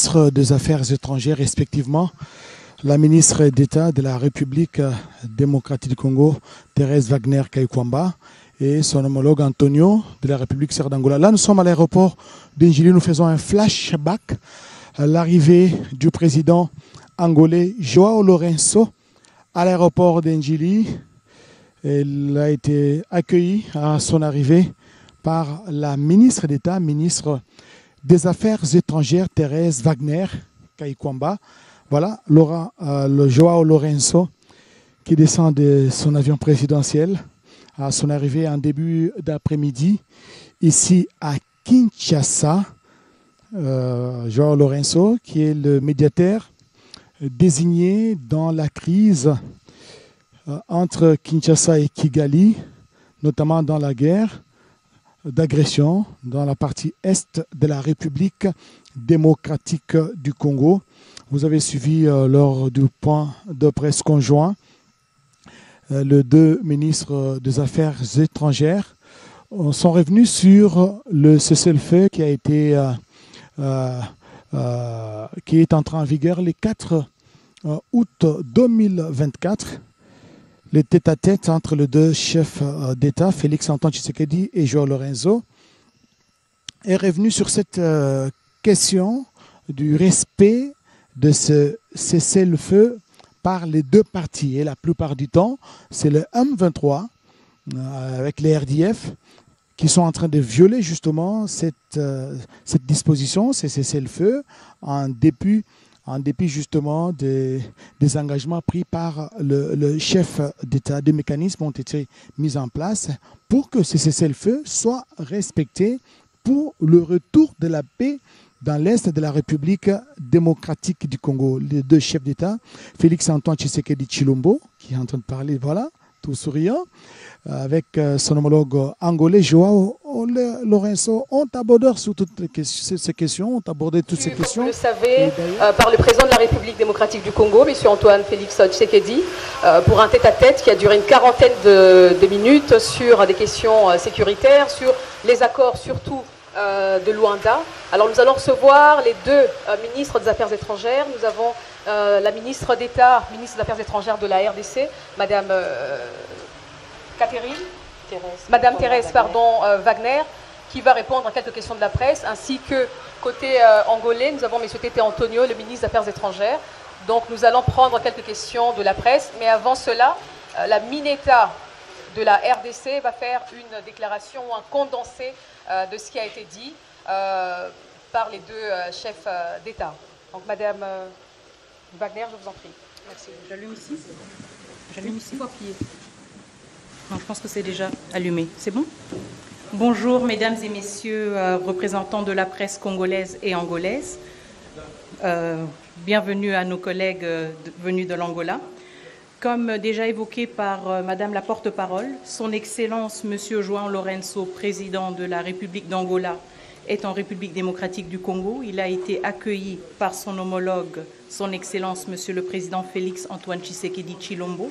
Ministre des Affaires étrangères, respectivement, la ministre d'État de la République démocratique du Congo, Thérèse Wagner Kaikwamba, et son homologue Antonio de la République sœur d'Angola. Là, nous sommes à l'aéroport d'Ingili. Nous faisons un flashback à l'arrivée du président angolais João Lourenço à l'aéroport d'Ingili. Il a été accueilli à son arrivée par la ministre d'État, ministre des Affaires étrangères, Thérèse Wagner Kaikwamba. Voilà, le João Lourenço qui descend de son avion présidentiel à son arrivée en début d'après-midi ici à Kinshasa. João Lourenço qui est le médiateur désigné dans la crise entre Kinshasa et Kigali, notamment dans la guerre d'agression dans la partie est de la République démocratique du Congo. Vous avez suivi lors du point de presse conjoint les deux ministres des Affaires étrangères sont revenus sur le cessez-le-feu qui a été qui est entré en vigueur le 4 août 2024. Le tête-à-tête entre les deux chefs d'État, Félix-Antoine Tshisekedi et João Lourenço, est revenu sur cette question du respect de ce cessez-le-feu par les deux parties. Et la plupart du temps, c'est le M23 avec les RDF qui sont en train de violer justement cette disposition, ce cessez-le-feu, en dépit justement des engagements pris par le chef d'État. Des mécanismes ont été mis en place pour que ce cessez-le-feu soit respecté pour le retour de la paix dans l'Est de la République démocratique du Congo. Les deux chefs d'État, Félix-Antoine Tshisekedi Tshilombo, qui est en train de parler, voilà, tout souriant, avec son homologue angolais, João Lourenço, ont abordé sur toutes ces questions, Vous le savez, par le président de la République démocratique du Congo, M. Antoine Félix Tshisekedi, pour un tête-à-tête qui a duré une quarantaine de minutes sur des questions sécuritaires, sur les accords surtout de Luanda. Alors nous allons recevoir les deux ministres des Affaires étrangères. Nous avons la ministre d'État, ministre des Affaires étrangères de la RDC, Madame Thérèse Wagner, qui va répondre à quelques questions de la presse, ainsi que côté angolais, nous avons M. Tété Antonio, le ministre des Affaires étrangères. Donc nous allons prendre quelques questions de la presse, mais avant cela, la Mineta de la RDC va faire une déclaration ou un condensé de ce qui a été dit par les deux chefs d'État. Donc Madame Wagner, je vous en prie. Merci. J'allume ici. J'allume ici. Non, je pense que c'est déjà allumé. C'est bon? Bonjour, mesdames et messieurs, représentants de la presse congolaise et angolaise. Bienvenue à nos collègues venus de l'Angola. Comme déjà évoqué par Madame la porte-parole, son Excellence Monsieur João Lourenço, président de la République d'Angola, est en République démocratique du Congo. Il a été accueilli par son homologue, son Excellence Monsieur le Président Félix-Antoine Tshisekedi Tshilombo.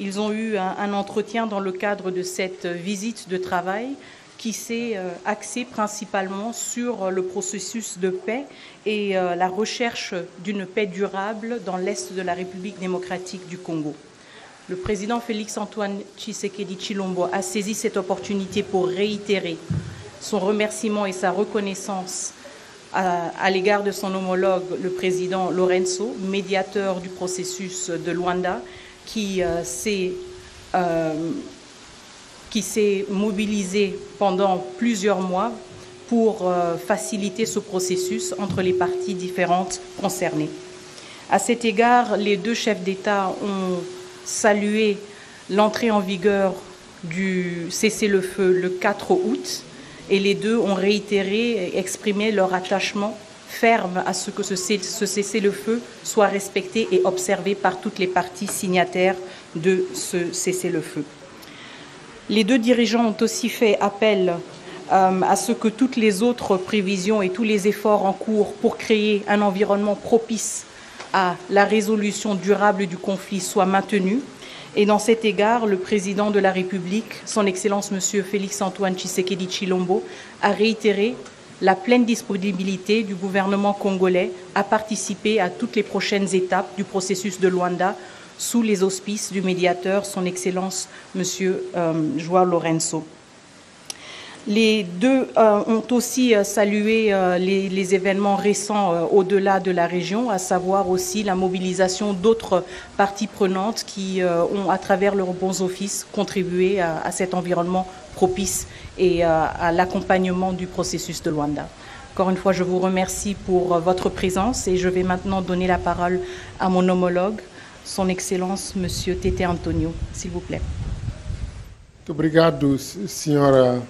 Ils ont eu un entretien dans le cadre de cette visite de travail qui s'est axée principalement sur le processus de paix et la recherche d'une paix durable dans l'Est de la République démocratique du Congo. Le président Félix-Antoine Tshisekedi Tshilombo a saisi cette opportunité pour réitérer son remerciement et sa reconnaissance à l'égard de son homologue, le président Lourenço, médiateur du processus de Luanda, qui s'est mobilisé pendant plusieurs mois pour faciliter ce processus entre les parties différentes concernées. À cet égard, les deux chefs d'État ont salué l'entrée en vigueur du cessez-le-feu le 4 août et les deux ont réitéré et exprimé leur attachement ferme à ce que ce cessez-le-feu soit respecté et observé par toutes les parties signataires de ce cessez-le-feu. Les deux dirigeants ont aussi fait appel à ce que toutes les autres prévisions et tous les efforts en cours pour créer un environnement propice à la résolution durable du conflit soient maintenus. Et dans cet égard, le président de la République, son Excellence Monsieur Félix-Antoine Tshisekedi Tshilombo, a réitéré la pleine disponibilité du gouvernement congolais à participer à toutes les prochaines étapes du processus de Luanda sous les auspices du médiateur, son Excellence M. João Lourenço. Les deux ont aussi salué les événements récents au-delà de la région, à savoir aussi la mobilisation d'autres parties prenantes qui ont, à travers leurs bons offices, contribué à cet environnement propice et à l'accompagnement du processus de Luanda. Encore une fois, je vous remercie pour votre présence et je vais maintenant donner la parole à mon homologue, son Excellence M. Tete Antonio, s'il vous plaît. Muito obrigado, senhora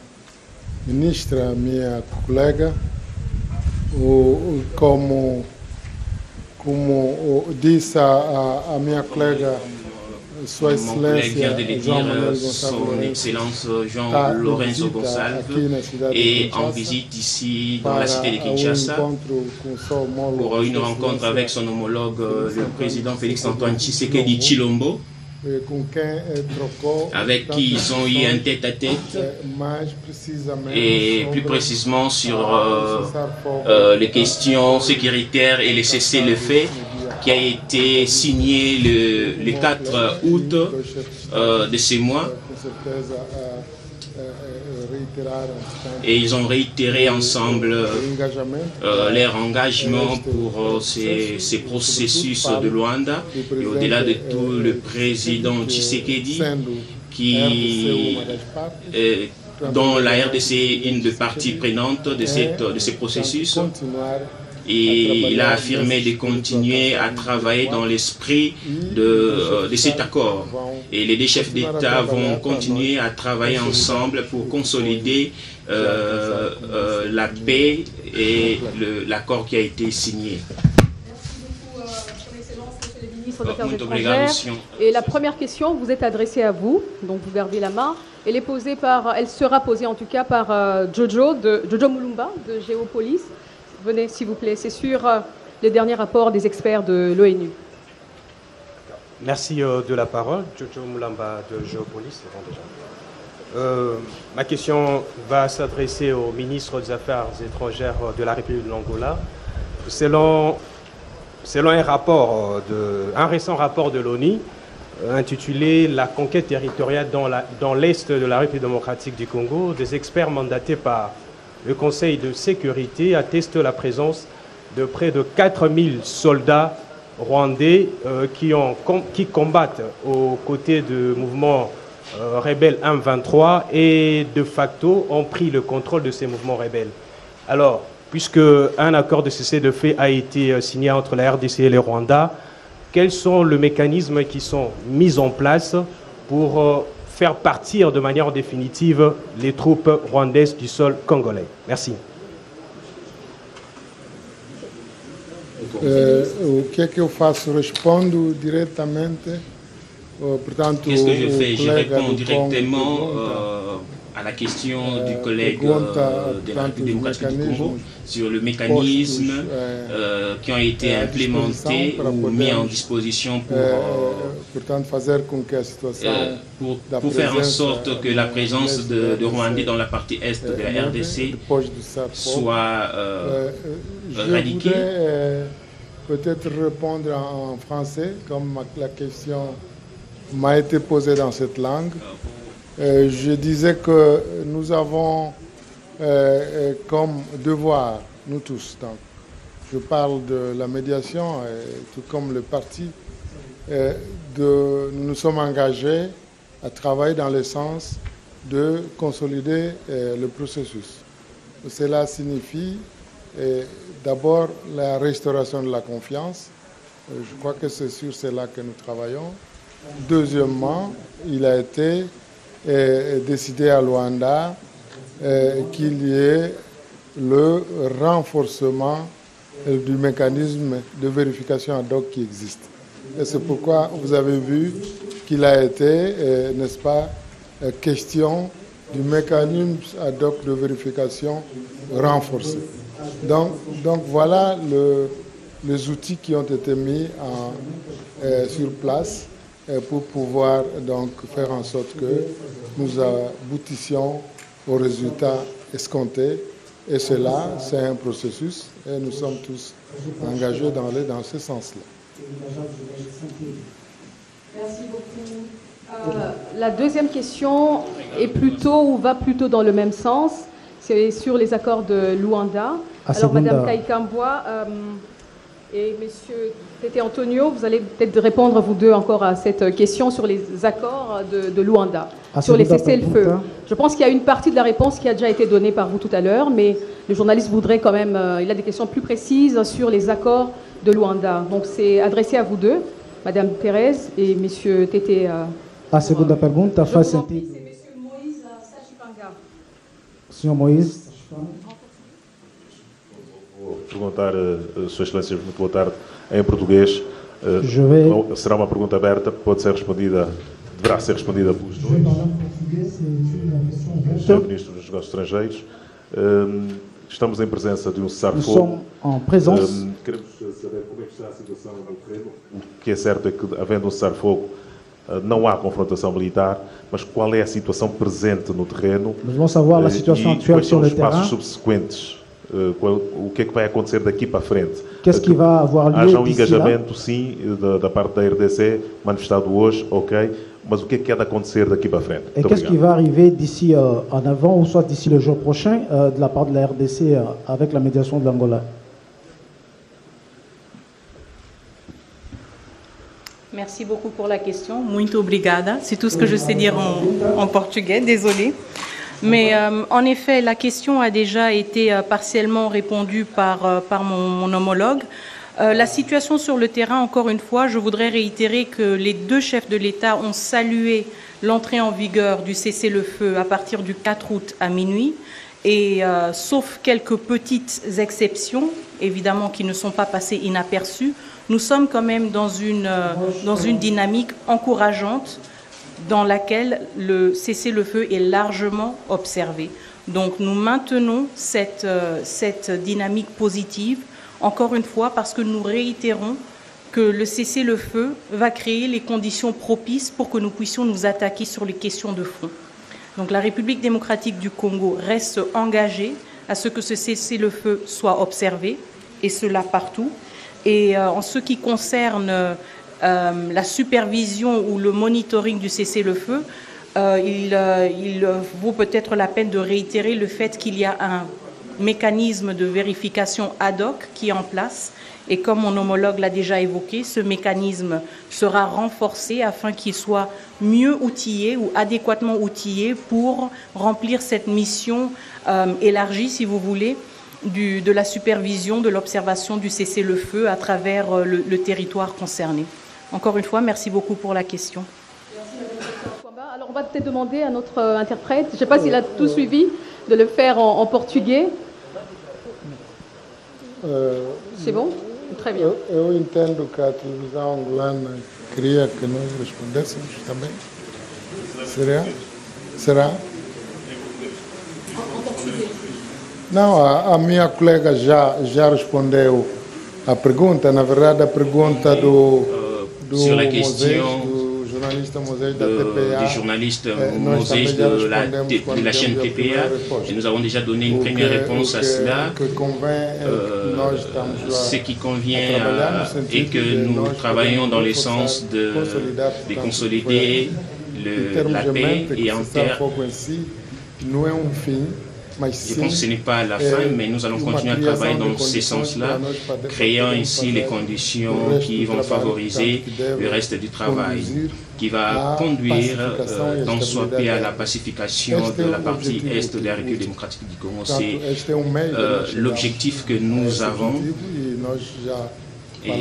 ministra, minha colega. Como disse a minha colega, Sua Excelência João Manuel Son Excellence João Lourenço Gonçalves est en visite ici dans la cité de Kinshasa pour une rencontre avec son homologue, le président Félix-Antoine Tshisekedi Tshilombo, avec qui ils ont eu un tête-à-tête, et plus précisément sur les questions sécuritaires et les cessez-le-feu qui a été signé le 4 août de ce mois. Et ils ont réitéré ensemble leur engagement pour ces processus de Luanda. Et au-delà de tout, le président Tshisekedi, dont la RDC est une des parties prenantes de ces processus, et il a affirmé de continuer à travailler dans l'esprit de cet accord. Et les deux chefs d'État vont continuer à travailler ensemble pour consolider la paix et l'accord qui a été signé. Ministre des Affaires étrangères. Et la première question vous est adressée à vous, donc vous gardez la main. Elle sera posée en tout cas par Jojo Mulumba de Géopolis. Venez s'il vous plaît, c'est sur les derniers rapports des experts de l'ONU. Merci de la parole, Jojo Mulumba de Géopolis. Ma question va s'adresser au ministre des Affaires étrangères de la République de l'Angola. Selon un récent rapport de l'ONU intitulé « La conquête territoriale dans l'Est de la République démocratique du Congo », des experts mandatés par le Conseil de sécurité atteste la présence de près de 4000 soldats rwandais qui combattent aux côtés du mouvement rebelle M23 et de facto ont pris le contrôle de ces mouvements rebelles. Alors, puisque un accord de cessez-le-feu a été signé entre la RDC et le Rwanda, quels sont les mécanismes qui sont mis en place pour faire partir de manière définitive les troupes rwandaises du sol congolais? Merci. O que é que eu faço? Respondo diretamente. Qu'est-ce que je fais? Je réponds directement à la question du collègue de la République démocratique du Congo sur le mécanisme qui ont été implémentés ou mis en disposition pour faire en sorte que la présence de Rwandais dans la partie est de la RDC soit éradiquée. Peut-être répondre en français, comme la question m'a été posée dans cette langue. Je disais que nous avons comme devoir, nous tous, donc, je parle de la médiation, tout comme le parti, nous nous sommes engagés à travailler dans le sens de consolider le processus. Cela signifie d'abord la restauration de la confiance. Je crois que c'est sur cela que nous travaillons. Deuxièmement, il a été décidé à Luanda qu'il y ait le renforcement du mécanisme de vérification ad hoc qui existe. Et c'est pourquoi vous avez vu qu'il a été, n'est-ce pas, question du mécanisme ad hoc de vérification renforcé. Donc voilà les outils qui ont été mis sur place pour pouvoir donc faire en sorte que nous aboutissions aux résultats escomptés Et cela, c'est un processus et nous sommes tous engagés dans ce sens-là. Merci beaucoup. La deuxième question est va plutôt dans le même sens. C'est sur les accords de Luanda. Alors, Madame Kaikambwa et Monsieur Tete Antonio, vous allez peut-être répondre, vous deux, encore à cette question sur les accords de Luanda, sur les cessez-le-feu. Je pense qu'il y a une partie de la réponse qui a déjà été donnée par vous tout à l'heure, mais le journaliste voudrait quand même, il a des questions plus précises sur les accords de Luanda. Donc, c'est adressé à vous deux, Madame Thérèse et Monsieur Tete. A segunda pergunta faz sentido. C'est Monsieur Moïse Sachipanga. Senhor Moïse. Vou perguntar, Sua Excelência, muito boa tarde, em português. Será uma pergunta aberta, pode ser respondida, deverá ser respondida pelos dois. Senhor Ministro dos Negócios Estrangeiros, estamos em presença de um cessar-fogo. Queremos saber como é que está a situação no terreno. O que é certo é que, havendo um cessar-fogo, não há confrontação militar, mas qual é a situação presente no terreno? Vamos saber a situação atual quais são sur os le terrain. passos subsequentes? O que é que vai acontecer daqui para frente? Qu'est-ce qui va avoir lieu Haja um d'ici là? engajamento, sim, da parte da RDC, manifestado hoje, ok, mas o que é de acontecer daqui para frente? Et qu'est-ce qui va arriver d'ici en avant, ou soit d'ici le jour prochain, de la part de la RDC avec la médiation de l'Angola? Merci beaucoup pour la question. Muito obrigada. C'est tout ce que je sais dire en portugais, désolée. Mais en effet, la question a déjà été partiellement répondue par mon homologue. La situation sur le terrain, encore une fois, je voudrais réitérer que les deux chefs de l'État ont salué l'entrée en vigueur du cessez-le-feu à partir du 4 août à minuit. Et sauf quelques petites exceptions, évidemment qui ne sont pas passées inaperçues, nous sommes quand même dans une dynamique encourageante dans laquelle le cessez-le-feu est largement observé. Donc nous maintenons cette dynamique positive, encore une fois, parce que nous réitérons que le cessez-le-feu va créer les conditions propices pour que nous puissions nous attaquer sur les questions de fond. Donc la République démocratique du Congo reste engagée à ce que ce cessez-le-feu soit observé, et cela partout. Et en ce qui concerne la supervision ou le monitoring du cessez-le-feu, il vaut peut-être la peine de réitérer le fait qu'il y a un mécanisme de vérification ad hoc qui est en place. Et comme mon homologue l'a déjà évoqué, ce mécanisme sera renforcé afin qu'il soit mieux outillé ou adéquatement outillé pour remplir cette mission élargie, si vous voulez, de la supervision, de l'observation du cessez-le-feu à travers le territoire concerné. Encore une fois, merci beaucoup pour la question. Merci. Alors on va peut-être demander à notre interprète, je ne sais pas s'il a tout suivi, de le faire en portugais. C'est bon? Très bien. Eu entendo que a televisão angolana queria que nós respondêssemos também. Será? Não, a minha colega já respondeu a pergunta. Na verdade, a pergunta do journaliste Mosés da TPA. Du journaliste Mosés de la chaîne TPA. Et nous avons déjà donné une première réponse à cela. Ce qui convient est que nous travaillons dans le sens de consolider la paix et en terre. Je pense que ce n'est pas la fin, mais nous allons continuer à travailler dans ce sens-là, créant ainsi les conditions qui vont favoriser le reste du travail, qui va conduire tant soit peu à la pacification de la partie est de la République démocratique du Congo. C'est l'objectif que nous avons. Et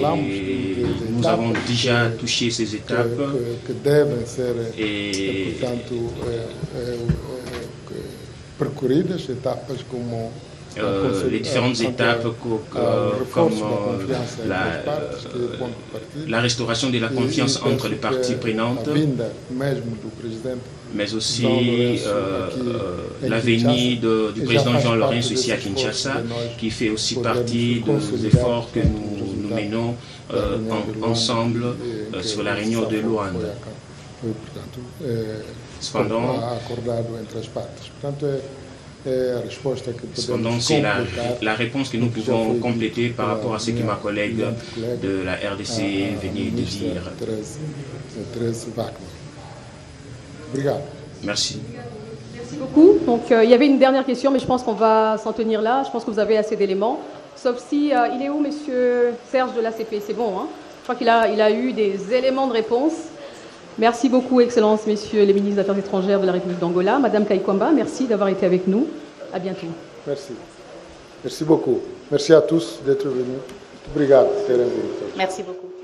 nous avons déjà touché ces étapes. Et les différentes étapes comme la restauration de la confiance entre les parties prenantes, mais aussi la venue du président Jean Lorenzo ici à Kinshasa, qui fait aussi partie des efforts que nous menons ensemble sur la réunion de Luanda. Cependant, Cependant, c'est la réponse que nous pouvons compléter par rapport à ce que ma collègue de la RDC venait de dire. Merci. Merci beaucoup. Donc, il y avait une dernière question, mais je pense qu'on va s'en tenir là. Je pense que vous avez assez d'éléments. Sauf si, il est où, monsieur Serge de l'ACP? C'est bon, hein? Je crois qu'il a eu des éléments de réponse. Merci beaucoup, Excellences, messieurs les ministres des Affaires étrangères de la République d'Angola. Madame Kaikwamba, merci d'avoir été avec nous. À bientôt. Merci. Merci beaucoup. Merci à tous d'être venus. Obrigado. Merci beaucoup.